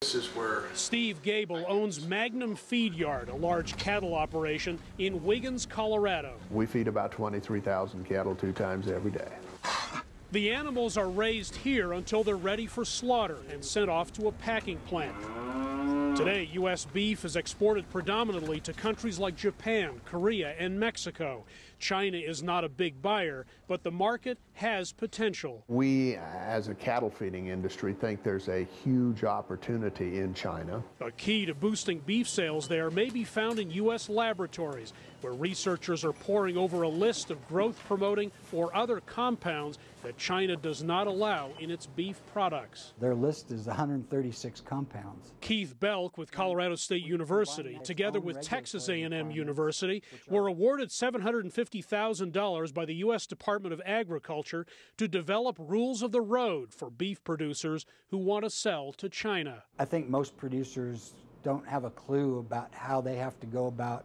This is where Steve Gable owns Magnum Feed Yard, a large cattle operation in Wiggins, Colorado. We feed about 23,000 cattle 2 times every day. The animals are raised here until they're ready for slaughter and sent off to a packing plant. Today, U.S. beef is exported predominantly to countries like Japan, Korea, and Mexico. China is not a big buyer, but the market has potential. We, as a cattle feeding industry, think there's a huge opportunity in China. A key to boosting beef sales there may be found in U.S. laboratories, where researchers are poring over a list of growth-promoting or other compounds that China does not allow in its beef products. Their list is 136 compounds. Keith Belk with Colorado State University, together with Texas A&M University, were awarded $750,000 by the U.S. Department of Agriculture to develop rules of the road for beef producers who want to sell to China. I think most producers don't have a clue about how they have to go about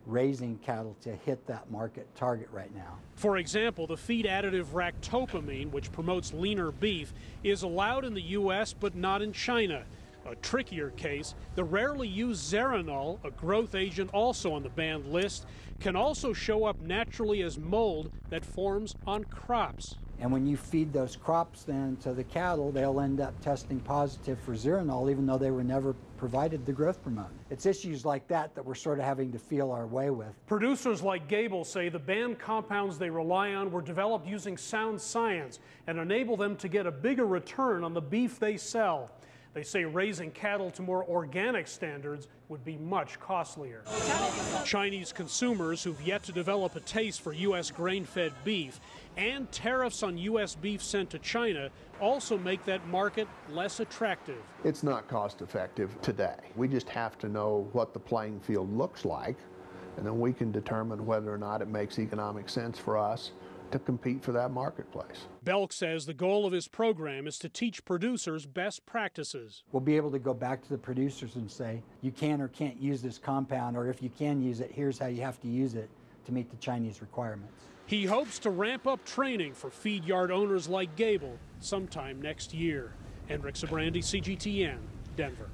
raising cattle to hit that market target right now. For example, the feed additive ractopamine, which promotes leaner beef, is allowed in the U.S. but not in China. A trickier case, the rarely used zeranol, a growth agent also on the banned list, can also show up naturally as mold that forms on crops. And when you feed those crops then to the cattle, they'll end up testing positive for zeranol, even though they were never provided the growth hormone. It's issues like that that we're sort of having to feel our way with. Producers like Gable say the banned compounds they rely on were developed using sound science and enable them to get a bigger return on the beef they sell. They say raising cattle to more organic standards would be much costlier. Chinese consumers who've yet to develop a taste for U.S. grain-fed beef and tariffs on U.S. beef sent to China also make that market less attractive. It's not cost effective today. We just have to know what the playing field looks like, and then we can determine whether or not it makes economic sense for us to compete for that marketplace. Belk says the goal of his program is to teach producers best practices. We'll be able to go back to the producers and say, you can or can't use this compound, or if you can use it, here's how you have to use it to meet the Chinese requirements. He hopes to ramp up training for feed yard owners like Gable sometime next year. Hendrik Sabrandi, CGTN, Denver.